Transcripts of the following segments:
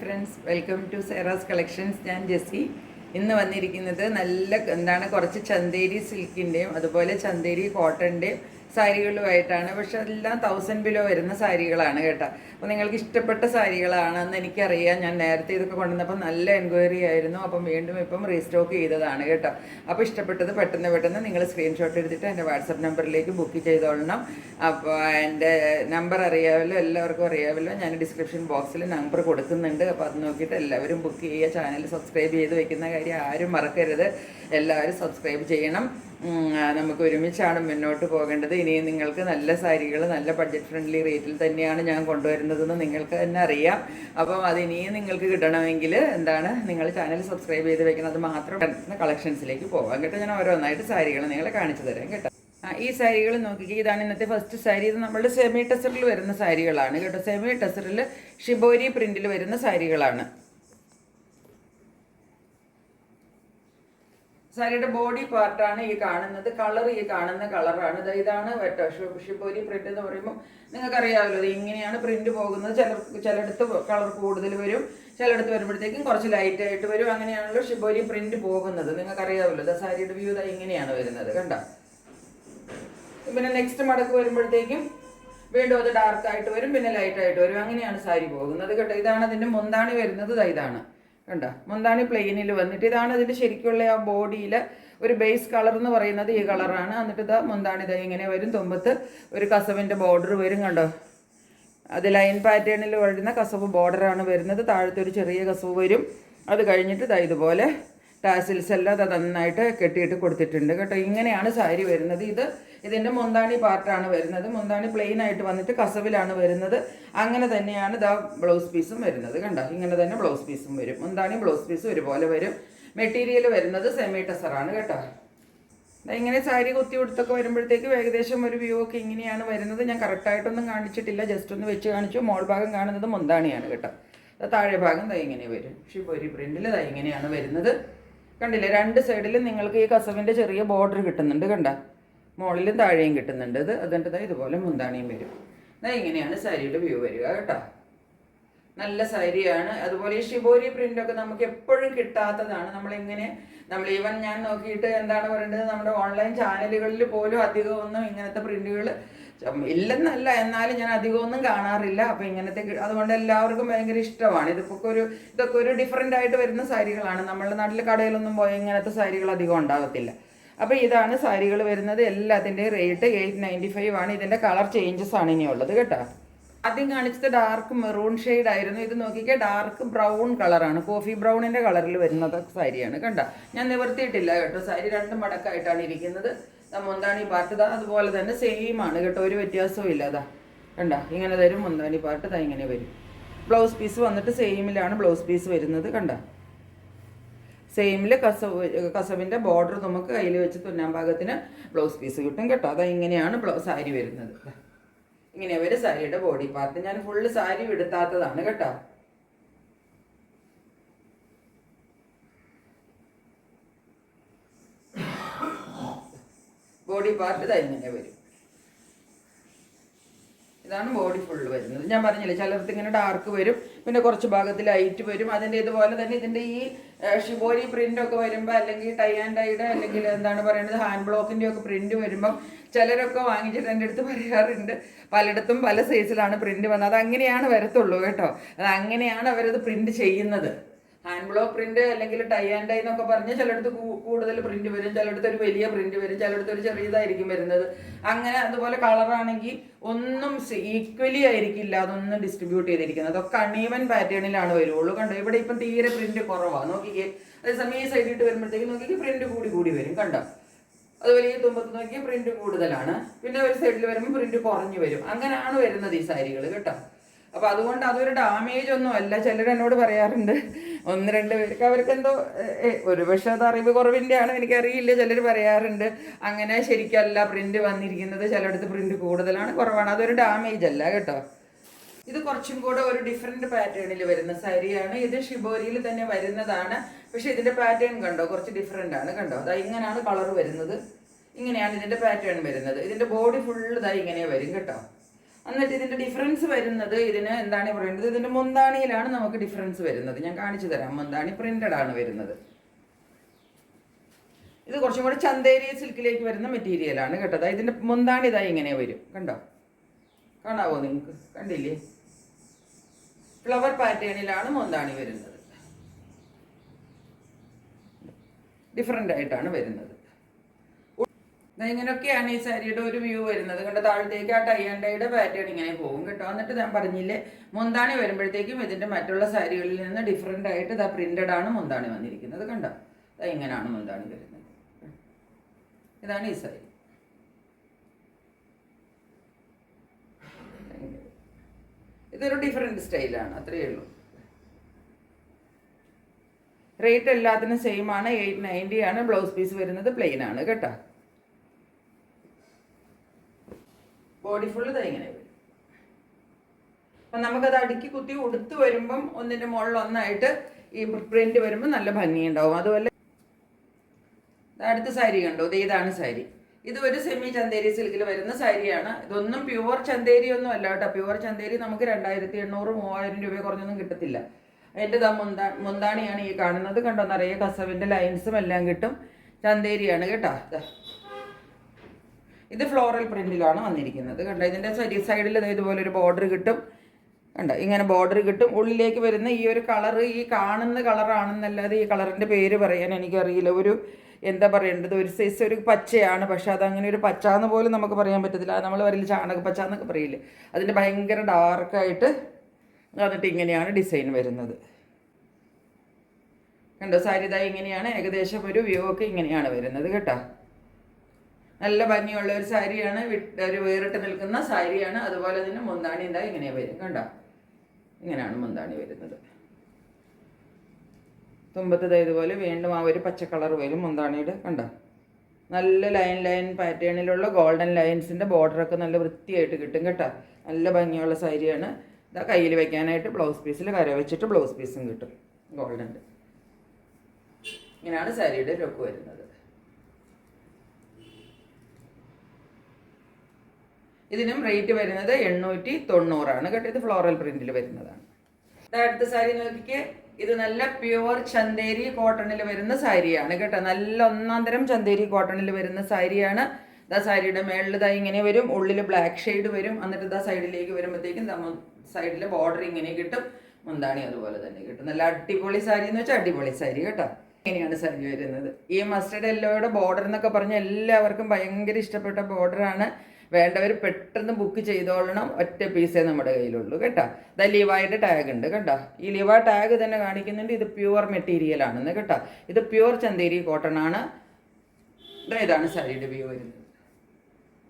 Friends, welcome to Sera's collections. ഞാൻ ജെസ്സി. ഇന്ന് വന്നിരിക്കുന്നത് കുറച്ച് ചന്തേരി സിൽക്കിൻ്റെയും അതുപോലെ ചന്തേരി കോട്ടൻ്റെയും സാരികളുമായിട്ടാണ്. പക്ഷെ അതെല്ലാം 1000 ബിലോ വരുന്ന സാരികളാണ് കേട്ടോ. അപ്പോൾ നിങ്ങൾക്ക് ഇഷ്ടപ്പെട്ട സാരികളാണെന്ന് എനിക്കറിയാം. ഞാൻ നേരത്തെ ഇതൊക്കെ കൊണ്ടുവന്നപ്പോൾ നല്ല എൻക്വയറി ആയിരുന്നു. അപ്പം വീണ്ടും ഇപ്പം റീസ്റ്റോക്ക് ചെയ്തതാണ് കേട്ടോ. അപ്പോൾ ഇഷ്ടപ്പെട്ടത് പെട്ടെന്ന് നിങ്ങൾ സ്ക്രീൻഷോട്ട് എടുത്തിട്ട് എൻ്റെ വാട്സപ്പ് നമ്പറിലേക്ക് ബുക്ക് ചെയ്തോളണം. അപ്പോൾ എൻ്റെ നമ്പർ അറിയാമല്ലോ, എല്ലാവർക്കും അറിയാമല്ലോ. ഞാൻ ഡിസ്ക്രിപ്ഷൻ ബോക്സിൽ നമ്പർ കൊടുക്കുന്നുണ്ട്. അപ്പോൾ അത് നോക്കിയിട്ട് എല്ലാവരും ബുക്ക് ചെയ്യുക. ചാനൽ സബ്സ്ക്രൈബ് ചെയ്ത് വെക്കുന്ന കാര്യം ആരും മറക്കരുത്. എല്ലാവരും സബ്സ്ക്രൈബ് ചെയ്യണം. നമുക്ക് ഒരുമിച്ചാണ് മുന്നോട്ട് പോകേണ്ടത്. ഇനിയും നിങ്ങൾക്ക് നല്ല സാരികൾ നല്ല ബഡ്ജറ്റ് ഫ്രണ്ട്ലി റേറ്റിൽ തന്നെയാണ് ഞാൻ കൊണ്ടുവരുന്നതെന്ന് നിങ്ങൾക്ക് തന്നെ അറിയാം. അപ്പം അതിനിയും നിങ്ങൾക്ക് കിട്ടണമെങ്കിൽ നിങ്ങൾ ചാനൽ സബ്സ്ക്രൈബ് ചെയ്ത് വെക്കണം. അത് മാത്രം കളക്ഷൻസിലേക്ക് പോകാം കേട്ടോ. ഞാൻ ഓരോന്നായിട്ട് സാരികൾ നിങ്ങളെ കാണിച്ചു തരാം കേട്ടോ. ഈ സാരികൾ നോക്കിക്കുക. ഇതാണ് ഇന്നത്തെ ഫസ്റ്റ് സാരി. ഇത് നമ്മളുടെ സെമി ടെസറിൽ വരുന്ന സാരികളാണ് കേട്ടോ. സെമി ടെസറിൽ ഷിബോരി പ്രിന്റിൽ വരുന്ന സാരികളാണ്. സാരിയുടെ ബോഡി പാർട്ടാണ് ഈ കാണുന്നത്. കളർ ഈ കാണുന്ന കളറാണ്. ഇതാണ് ഷിബോരി പ്രിന്റ് എന്ന് പറയുമ്പോൾ നിങ്ങൾക്കറിയാമല്ലോ, ഇത് ഇങ്ങനെയാണ് പ്രിന്റ് പോകുന്നത്. ചിലയിടത്ത് കളർ കൂടുതൽ വരും, ചിലയിടത്ത് വരുമ്പോഴത്തേക്കും കുറച്ച് ലൈറ്റ് ആയിട്ട് വരും. അങ്ങനെയാണല്ലോ ഷിബോരി പ്രിന്റ് പോകുന്നത്. നിങ്ങൾക്കറിയാമല്ലോ. സാരിയുടെ വ്യൂ ഇങ്ങനെയാണ് വരുന്നത് കണ്ടോ. പിന്നെ നെക്സ്റ്റ് മടക്ക് വരുമ്പോഴത്തേക്കും വീണ്ടും അത് ഡാർക്ക് ആയിട്ട് വരും, പിന്നെ ലൈറ്റ് ആയിട്ട് വരും. അങ്ങനെയാണ് സാരി പോകുന്നത് കേട്ടോ. ഇതാണ് അതിൻ്റെ മുന്താണി വരുന്നത്. ഇതാണ് കണ്ടോ. മുന്താണി പ്ലെയിനിൽ വന്നിട്ട് ഇതാണ് ഇതിൻ്റെ ശരിക്കുള്ള ആ ബോഡിയിൽ ഒരു ബേസ് കളർ എന്ന് പറയുന്നത് ഈ കളറാണ്. എന്നിട്ട് ഇതാ മുന്താണി ഇങ്ങനെ വരും. തുമ്പത്ത് ഒരു കസവിൻ്റെ ബോർഡർ വരും കണ്ടോ. അത് ലൈൻ പാറ്റേണിൽ വരുന്ന കസവ് ബോർഡറാണ് വരുന്നത്. താഴത്തെ ഒരു ചെറിയ കസവ് വരും. അത് കഴിഞ്ഞിട്ട് ഇതുപോലെ ടാസിൽസ് എല്ലാം അത് നന്നായിട്ട് കെട്ടിയിട്ട് കൊടുത്തിട്ടുണ്ട് കേട്ടോ. ഇങ്ങനെയാണ് സാരി വരുന്നത്. ഇതിൻ്റെ മുന്താണി പാർട്ടാണ് വരുന്നത്. മുന്താണി പ്ലെയിൻ ആയിട്ട് വന്നിട്ട് കസവിലാണ് വരുന്നത്. അങ്ങനെ തന്നെയാണ് ബ്ലൗസ് പീസും വരുന്നത് കണ്ടോ. ഇങ്ങനെ തന്നെ ബ്ലൗസ് പീസും വരും. മുന്താണി ബ്ലൗസ് പീസും ഒരുപോലെ വരും. മെറ്റീരിയൽ വരുന്നത് സെമി ടെസറാണ് കേട്ടോ. ഇങ്ങനെ സാരി കുത്തി കൊടുത്തൊക്കെ വരുമ്പോഴത്തേക്കും ഏകദേശം ഒരു വ്യൂ ഒക്കെ ഇങ്ങനെയാണ് വരുന്നത്. ഞാൻ കറക്റ്റായിട്ടൊന്നും കാണിച്ചിട്ടില്ല, ജസ്റ്റ് ഒന്ന് വെച്ച് കാണിച്ചു. മോൾ ഭാഗം കാണുന്നത് മുന്താണിയാണ് കേട്ടോ. താഴെ ഭാഗം ഇങ്ങനെ വരും. ഷിബോരി പ്രിന്റിൽ ഇങ്ങനെയാണ് വരുന്നത്. കണ്ടില്ലേ, രണ്ട് സൈഡിലും നിങ്ങൾക്ക് ഈ കസവിൻ്റെ ചെറിയ ബോർഡർ കിട്ടുന്നുണ്ട് കണ്ട. മുകളിലും താഴെയും കിട്ടുന്നുണ്ട്. അതിൻ്റെ ഇതുപോലെ മുന്താണിയും വരും. ഇങ്ങനെയാണ് സാരിയുടെ വ്യൂ വരിക കേട്ടോ. നല്ല സാരിയാണ്. അതുപോലെ ഈ ഷിബോരി പ്രിൻ്റൊക്കെ നമുക്ക് എപ്പോഴും കിട്ടാത്തതാണ്. നമ്മൾ ഈവൻ ഞാൻ നോക്കിയിട്ട് പറയേണ്ടത്, നമ്മുടെ ഓൺലൈൻ ചാനലുകളിൽ പോലും അധികമൊന്നും ഇങ്ങനത്തെ പ്രിൻ്റുകൾ ഇല്ലെന്നല്ല, എന്നാലും ഞാൻ അധികമൊന്നും കാണാറില്ല. അപ്പോൾ ഇങ്ങനത്തെ അതുകൊണ്ട് എല്ലാവർക്കും ഭയങ്കര ഇഷ്ടമാണ്. ഇതൊക്കെ ഒരു ഡിഫറെൻ്റ് ആയിട്ട് വരുന്ന സാരികളാണ്. നമ്മളുടെ നാട്ടിൽ കടയിലൊന്നും പോയി ഇങ്ങനത്തെ സാരികൾ അധികം ഉണ്ടാകത്തില്ല. അപ്പോൾ ഇതാണ് സാരികൾ വരുന്നത്. എല്ലാത്തിൻ്റെയും റേറ്റ് 895 ആണ്. ഇതിൻ്റെ കളർ ചേഞ്ചസ് ആണ് ഇനിയുള്ളത് കേട്ടോ. ആദ്യം കാണിച്ചത് ഡാർക്ക് മെറൂൺ ഷെയ്ഡ് ആയിരുന്നു. ഇത് നോക്കിക്കേ, ഡാർക്ക് ബ്രൗൺ കളറാണ്. കോഫി ബ്രൗണിൻ്റെ കളറിൽ വരുന്നത് സാരിയാണ് കണ്ട. ഞാൻ നിവർത്തിയിട്ടില്ല കേട്ടോ. സാരി 2 മടക്കായിട്ടാണ് ഇരിക്കുന്നത്. മുന്താണി പാർട്ട് അതുപോലെ തന്നെ സെയിം ആണ് കേട്ടോ. ഒരു വ്യത്യാസവും ഇല്ല. കണ്ട ഇങ്ങനെ തരും. മുന്താണി പാർട്ട് ഇങ്ങനെ വരും. ബ്ലൗസ് പീസ് വന്നിട്ട് സെയിമിലാണ് ബ്ലൗസ് പീസ് വരുന്നത് കണ്ട. സെയിമിൽ കസവിൻ്റെ ബോർഡർ നമുക്ക് കയ്യിൽ വെച്ച് തുന്നാൻ പാകത്തിന് ബ്ലൗസ് പീസ് കിട്ടും കേട്ടോ. ഇങ്ങനെയാണ് സാരി വരുന്നത്. ഇങ്ങനെ വരും സാരിയുടെ ബോഡി പാർട്ട്. ഞാൻ ഫുള്ള് സാരി എടുത്താത്തതാണ് കേട്ടോ. ബോഡി പാർട്ട് ഇങ്ങനെ വരും. ഇതാണ് ബോഡി ഫുള്ള് വരുന്നത്. ഞാൻ പറഞ്ഞില്ലേ, ചിലർക്ക് ഇങ്ങനെ ഡാർക്ക് വരും, പിന്നെ കുറച്ച് ഭാഗത്ത് ലൈറ്റ് വരും. അതിൻ്റെ ഇതുപോലെ തന്നെ ഇതിൻ്റെ ഈ ഷിബോരി പ്രിൻ്റൊക്കെ വരുമ്പോൾ, അല്ലെങ്കിൽ ടൈ ആൻഡ് ഡൈയുടെ, അല്ലെങ്കിൽ ഹാൻഡ് ബ്ലോക്കിൻ്റെ ഒക്കെ പ്രിൻ്റ് വരുമ്പം ചിലരൊക്കെ വാങ്ങിച്ചിട്ട് എൻ്റെ അടുത്ത് പറയാറുണ്ട്, പലയിടത്തും പല സൈസിലാണ് പ്രിൻ്റ് വന്നത്. അതങ്ങനെയാണ് വരത്തുള്ളൂ കേട്ടോ. അങ്ങനെയാണ് അവരത് പ്രിൻ്റ് ചെയ്യുന്നത്. ഹാൻഡ് ബ്ലോക്ക് പ്രിന്റ് അല്ലെങ്കിൽ ടൈ ആൻഡ് ഡൈ എന്നൊക്കെ പറഞ്ഞ് ചിലയിടത്ത് കൂടുതൽ പ്രിന്റ് വരും, ചിലയിടത്ത് ഒരു വലിയ പ്രിന്റ് വരും, ചിലയിടത്ത് ഒരു ചെറിയതായിരിക്കും വരുന്നത്. അങ്ങനെ അതുപോലെ കളറാണെങ്കിൽ ഒന്നും ഈക്വലി ആയിരിക്കില്ല അതൊന്നും ഡിസ്ട്രിബ്യൂട്ട് ചെയ്തിരിക്കുന്നത്. അതൊക്കെ അണീവൻ പാറ്റേണിലാണ് വരുള്ളൂ കണ്ടോ. ഇവിടെ ഇപ്പം തീരെ പ്രിന്റ് കുറവാണ് നോക്കിക്കേ. അതേസമയം ഈ സൈഡിട്ട് വരുമ്പോഴത്തേക്ക് നോക്കിക്കേ പ്രിന്റ് കൂടി വരും കണ്ടോ. അതുപോലെ ഈ തുമ്പത്ത് നോക്കിയാൽ പ്രിന്റ് കൂടുതലാണ്, പിന്നെ ഒരു സൈഡിൽ വരുമ്പോൾ പ്രിന്റ് കുറഞ്ഞു വരും. അങ്ങനെയാണ് വരുന്നത് ഈ സാരികൾ കേട്ടോ. അപ്പോൾ അതുകൊണ്ട് അതൊരു ഡാമേജ് ഒന്നും അല്ല. ചിലർ എന്നോട് പറയാറുണ്ട്, 1-2 പേർക്ക് അവർക്ക് എന്തോ ഒരു പക്ഷേ അത് അറിവ് കുറവിൻ്റെ ആണ്, എനിക്കറിയില്ല. ചിലർ പറയാറുണ്ട് അങ്ങനെ ശരിക്കല്ല പ്രിന്റ് വന്നിരിക്കുന്നത്, ചിലയിടത്ത് പ്രിന്റ് കൂടുതലാണ് കുറവാണ്. അതൊരു ഡാമേജ് അല്ല കേട്ടോ. ഇത് കുറച്ചും കൂടെ ഒരു ഡിഫറെൻറ്റ് പാറ്റേണിൽ വരുന്ന സാരിയാണ്. ഇത് ഷിബോരിയിൽ തന്നെ വരുന്നതാണ്. പക്ഷേ ഇതിൻ്റെ പാറ്റേൺ കണ്ടോ, കുറച്ച് ഡിഫറെൻ്റ് ആണ് കണ്ടോ. ഇങ്ങനെയാണ് കളർ വരുന്നത്. ഇങ്ങനെയാണ് ഇതിൻ്റെ പാറ്റേൺ വരുന്നത്. ഇതിൻ്റെ ബോഡി ഫുള്ള് ഇങ്ങനെ വരും കേട്ടോ. എന്നിട്ട് ഇതിൻ്റെ ഡിഫറൻസ് വരുന്നത് ഇതിന് എന്താണ് പറയുന്നത്, ഇതിൻ്റെ മുന്താണിയിലാണ് നമുക്ക് ഡിഫറൻസ് വരുന്നത്. ഞാൻ കാണിച്ചു തരാം. മുന്താണി പ്രിന്റഡ് ആണ് വരുന്നത്. ഇത് കുറച്ചും കൂടെ ചന്തേരി സിൽക്കിലേക്ക് വരുന്ന മെറ്റീരിയലാണ് കേട്ടോ. ഇതിൻ്റെ മുന്താണി ഇതായി ഇങ്ങനെ വരും, കണ്ടോ, കാണാവോ നിങ്ങൾക്ക്? കണ്ടില്ലേ? ഫ്ലവർ പാറ്റേണിലാണ് മുന്താണി വരുന്നത്. ഡിഫറെൻ്റ് ആയിട്ടാണ് വരുന്നത്. ഇങ്ങനെയൊക്കെയാണ് ഈ സാരിയുടെ ഒരു വ്യൂ വരുന്നത്. കണ്ട താഴത്തേക്ക് ആ ടൈ ആൻഡ് ഡൈയുടെ പാറ്റേൺ ഇങ്ങനെ പോകും കേട്ടോ. എന്നിട്ട് ഞാൻ പറഞ്ഞില്ലേ, മുന്താണി വരുമ്പോഴത്തേക്കും ഇതിൻ്റെ മറ്റുള്ള സാരികളിൽ നിന്ന് ഡിഫറെൻ്റ് ആയിട്ട് ഇതാ പ്രിന്റഡ് ആണ് മുന്താണി വന്നിരിക്കുന്നത്. കണ്ടോ, ഇങ്ങനെയാണ് മുന്താണി വരുന്നത്. ഇതാണ് ഈ സാരി. ഇതൊരു ഡിഫറെൻറ്റ് സ്റ്റൈലാണ്, അത്രയേ ഉള്ളൂ. റേറ്റ് എല്ലാത്തിനും സെയിം ആണ്. 890 ആണ്. ബ്ലൗസ് പീസ് വരുന്നത് പ്ലെയിൻ ആണ് കേട്ടോ. ബോഡി ഫുള്ള് ഇങ്ങനെ വരും. അപ്പം നമുക്കത് അടുക്കി കുത്തി ഉടുത്ത് വരുമ്പം ഒന്നിൻ്റെ മുകളിൽ ഒന്നായിട്ട് ഈ പ്രിന്റ് വരുമ്പോൾ നല്ല ഭംഗിയുണ്ടാവും. അതുപോലെ അടുത്ത സാരി കണ്ടോ, ഇതാണ് സാരി. ഇത് ഒരു സെമി ചന്തേരി സിൽക്കിൽ വരുന്ന സാരിയാണ്. ഇതൊന്നും പ്യുവർ ചന്തേരി ഒന്നും അല്ല കേട്ടോ. പ്യുവർ ചന്തേരി നമുക്ക് 2800-3000 രൂപ കുറഞ്ഞൊന്നും കിട്ടത്തില്ല. അതിൻ്റെ മുന്താണിയാണ് ഈ കാണുന്നത്. കണ്ടോ, നിറയെ കസവിൻ്റെ ലൈൻസും എല്ലാം കിട്ടും. ചന്തേരിയാണ് കേട്ടോ. ഇത് ഫ്ലോറൽ പ്രിന്റിലാണ് വന്നിരിക്കുന്നത്. കണ്ടോ, ഇതിൻ്റെ സൈഡിൽ ഇതുപോലെ ഒരു ബോർഡർ കിട്ടും. കണ്ടോ, ഇങ്ങനെ ബോർഡർ കിട്ടും. ഉള്ളിലേക്ക് വരുന്ന ഈ ഒരു കളറ് ഈ കാണുന്ന കളറാണെന്നല്ലാതെ ഈ കളറിൻ്റെ പേര് പറയാൻ എനിക്കറിയില്ല. ഒരു എന്താ പറയേണ്ടത്, ഒരു സൈസ് ഒരു പച്ചയാണ്. പക്ഷെ അതങ്ങനെ ഒരു പച്ചാന്ന് പോലും നമുക്ക് പറയാൻ പറ്റത്തില്ല. നമ്മൾ പറയില്ല ചാണക പച്ച എന്നൊക്കെ പറയില്ലേ, അതിൻ്റെ ഭയങ്കര ഡാർക്കായിട്ട് എന്നിട്ട് ഇങ്ങനെയാണ് ഡിസൈൻ വരുന്നത്. കണ്ടോ, സാരി ഇതാ ഇങ്ങനെയാണ്. ഏകദേശം ഒരു വ്യൂ ഒക്കെ ഇങ്ങനെയാണ് വരുന്നത് കേട്ടോ. നല്ല ഭംഗിയുള്ള ഒരു സാരിയാണ്. ഒരു വേറിട്ട് നിൽക്കുന്ന സാരിയാണ്. അതുപോലെ തന്നെ മുന്താണി എന്താ ഇങ്ങനെ വരും. കണ്ടോ, ഇങ്ങനെയാണ് മുന്താണി വരുന്നത്. തുമ്പത്ത് ഇതുപോലെ വീണ്ടും ആ ഒരു പച്ച കളർ വരും മുന്താണിയുടെ. കണ്ടോ, നല്ല ലൈൻ പാറ്റേണിലുള്ള ഗോൾഡൻ ലൈൻസിൻ്റെ ബോർഡറൊക്കെ നല്ല വൃത്തിയായിട്ട് കിട്ടും കേട്ടോ. നല്ല ഭംഗിയുള്ള സാരിയാണ്. ഇതാ കയ്യിൽ വെക്കാനായിട്ട് ബ്ലൗസ് പീസിൽ കര വെച്ചിട്ട് ബ്ലൗസ് പീസും കിട്ടും ഗോൾഡൻ്റെ. ഇങ്ങനെയാണ് സാരിയുടെ ലുക്ക് വരുന്നത്. ഇതിനും റേറ്റ് വരുന്നത് 890 കേട്ടോ. ഇത് ഫ്ലോറൽ പ്രിന്റിൽ വരുന്നതാണ്. അടുത്ത സാരി നോക്കിക്കേ. ഇത് നല്ല പ്യുവർ ചന്തേരി കോട്ടണിൽ വരുന്ന സാരിയാണ് കേട്ടോ. നല്ല ഒന്നാന്തരം ചന്തേരി കോട്ടണിൽ വരുന്ന സാരിയാണ്. ഇതാ സാരിയുടെ മേളിൽ ഇതാ ഇങ്ങനെ വരും. ഉള്ളിൽ ബ്ലാക്ക് ഷെയ്ഡ് വരും. എന്നിട്ട് ഇതാ സൈഡിലേക്ക് വരുമ്പോഴത്തേക്കും സൈഡിൽ ബോർഡർ ഇങ്ങനെ കിട്ടും. മുന്താണി അതുപോലെ തന്നെ കിട്ടും. നല്ല അടിപൊളി സാരി എന്ന് വെച്ചാൽ അടിപൊളി സാരി കേട്ടോ. ഇങ്ങനെയാണ് സാരി വരുന്നത്. ഈ മസ്റ്റർഡ് യെല്ലോയുടെ ബോർഡർ എന്നൊക്കെ പറഞ്ഞാൽ എല്ലാവർക്കും ഭയങ്കര ഇഷ്ടപ്പെട്ട ബോർഡറാണ്. വേണ്ടവർ പെട്ടെന്ന് ബുക്ക് ചെയ്തോളണം. ഒറ്റ പീസേ നമ്മുടെ കയ്യിലുള്ളൂ കേട്ടോ. ഇതാ ലിവായുടെ ടാഗ് ഉണ്ട് കേട്ടോ. ഈ ലിവ ടാഗ് തന്നെ കാണിക്കുന്നുണ്ട്. ഇത് പ്യുവർ മെറ്റീരിയൽ ആണെന്ന് കേട്ടോ. ഇത് പ്യുവർ ചന്തേരി കോട്ടൺ ആണ്. ഇതാണ് സാരിയുടെ വ്യൂ വരുന്നത്.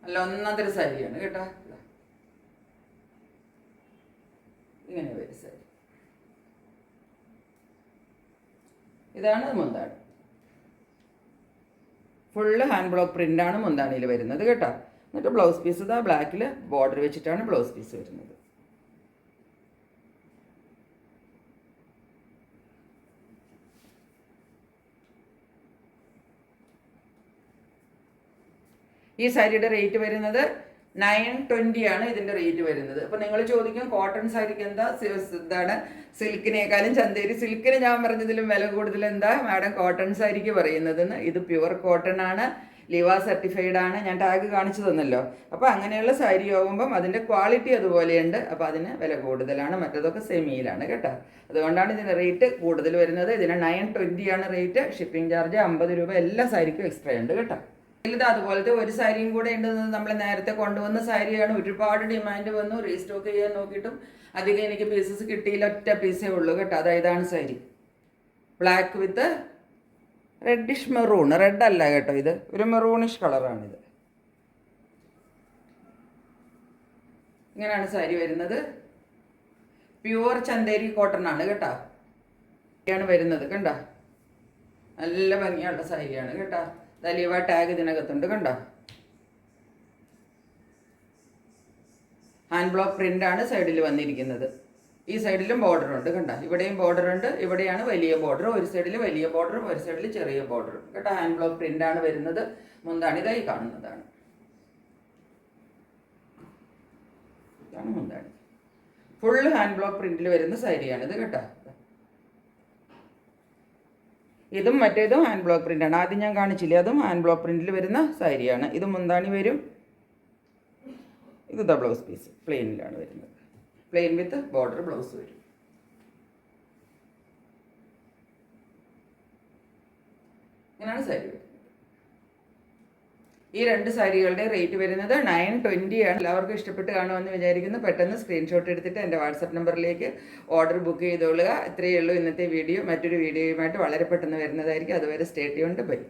നല്ല ഒന്നാന്തര സാരിയാണ് കേട്ടോ. ഇങ്ങനെ വരും സാരി. ഇതാണ് മുന്താണി. ഫുള്ള് ഹാൻഡ് ബ്ലോക്ക് പ്രിൻ്റാണ് മുന്താണിയിൽ വരുന്നത് കേട്ടോ. എന്നിട്ട് ബ്ലൗസ് പീസ് ഇതാ ബ്ലാക്കിൽ ബോർഡർ വെച്ചിട്ടാണ് ബ്ലൗസ് പീസ് വരുന്നത്. ഈ സാരിയുടെ റേറ്റ് വരുന്നത് 920 ആണ് ഇതിൻ്റെ റേറ്റ് വരുന്നത്. അപ്പോൾ നിങ്ങൾ ചോദിക്കും കോട്ടൺ സാരിക്ക് എന്താ ഇതാണ് സിൽക്കിനേക്കാളും ചന്തേരി സിൽക്കിന് ഞാൻ പറഞ്ഞതിലും വില കൂടുതൽ എന്താ മാഡം കോട്ടൺ സാരിക്ക് പറയുന്നതെന്ന്. ഇത് പ്യുവർ കോട്ടൺ ആണ്. ലിവ സർട്ടിഫൈഡ് ആണ്. ഞാൻ ടാഗ് കാണിച്ചു തന്നല്ലോ. അപ്പോൾ അങ്ങനെയുള്ള സാരി ആകുമ്പം അതിൻ്റെ ക്വാളിറ്റി അതുപോലെയുണ്ട്. അപ്പോൾ അതിന് വില കൂടുതലാണ്. മറ്റതൊക്കെ സെമിയിലാണ് കേട്ടോ. അതുകൊണ്ടാണ് ഇതിൻ്റെ റേറ്റ് കൂടുതൽ വരുന്നത്. ഇതിന് 920 ആണ് റേറ്റ്. ഷിപ്പിംഗ് ചാർജ് 50 രൂപ എല്ലാ സാരിക്കും എക്സ്ട്രാ ഉണ്ട് കേട്ടോ. ഇത് അതുപോലത്തെ ഒരു സാരിയും കൂടെ ഉണ്ടെന്ന് നമ്മൾ നേരത്തെ കൊണ്ടുവന്ന സാരിയാണ്. ഒരുപാട് ഡിമാൻഡ് വന്നു. റീസ്റ്റോക്ക് ചെയ്യാൻ നോക്കിയിട്ടും അധികം എനിക്ക് പീസസ് കിട്ടിയില്ല. ഒറ്റ പീസേ ഉള്ളൂ കേട്ടോ. അതായതാണ് sari. Black with reddish maroon. Red അല്ല കേട്ടോ, ഇത് ഒരു മെറൂണിഷ് കളറാണിത്. ഇങ്ങനെയാണ് സാരി വരുന്നത്. പ്യുവർ ചന്തേരി കോട്ടൺ ആണ് കേട്ടോ. ാണ് വരുന്നത് കണ്ടോ. നല്ല ഭംഗിയുള്ള സാരിയാണ് കേട്ടോ. ദലിവ ടാഗ് ഇതിനകത്തുണ്ട് കണ്ടോ. ഹാൻഡ് ബ്ലോക്ക് പ്രിൻ്റാണ് സൈഡിൽ വന്നിരിക്കുന്നത്. ഈ സൈഡിലും ബോർഡർ ഉണ്ട് കണ്ടോ. ഇവിടെയും ബോർഡർ ഉണ്ട്. ഇവിടെയാണ് വലിയ ബോർഡർ. ഒരു സൈഡിൽ വലിയ ബോർഡറും ഒരു സൈഡിൽ ചെറിയ ബോർഡറും കേട്ടോ. ഹാൻഡ് ബ്ലോക്ക് പ്രിൻ്റാണ് വരുന്നത്. മുന്താണി ഇതായി കാണുന്നതാണ്. ഇതാണ് മുന്താണി. ഫുള്ള് ഹാൻഡ് ബ്ലോക്ക് പ്രിന്റിൽ വരുന്ന സാരിയാണിത് കേട്ടോ. ഇതും മറ്റേതും ഹാൻഡ് ബ്ലോക്ക് പ്രിൻ്റാണ്. ആദ്യം ഞാൻ കാണിച്ചില്ലേ, അതും ഹാൻഡ് ബ്ലോക്ക് പ്രിന്റിൽ വരുന്ന സാരിയാണ്. ഇത് മുന്താണി വരും. ഇത് ബ്ലൗസ് പീസ് പ്ലെയിനിലാണ് വരുന്നത്. പ്ലെയിൻ വിത്ത് ബോർഡർ ബ്ലൗസ് വരും. ഇങ്ങനെയാണ് സാരി വരുന്നത്. ഈ രണ്ട് സാരികളുടെ റേറ്റ് വരുന്നത് 920 ആണ്. എല്ലാവർക്കും ഇഷ്ടപ്പെട്ട് കാണുമെന്ന് വിചാരിക്കുന്നു. പെട്ടെന്ന് സ്ക്രീൻഷോട്ട് എടുത്തിട്ട് എൻ്റെ വാട്സപ്പ് നമ്പറിലേക്ക് ഓർഡർ ബുക്ക് ചെയ്തോളുക. ഇത്രയേ ഉള്ളൂ ഇന്നത്തെ വീഡിയോ. മറ്റൊരു വീഡിയോയുമായിട്ട് വളരെ പെട്ടെന്ന് വരുന്നതായിരിക്കും. അതുവരെ സ്റ്റേ ട്യൂൺഡ്. ബൈ.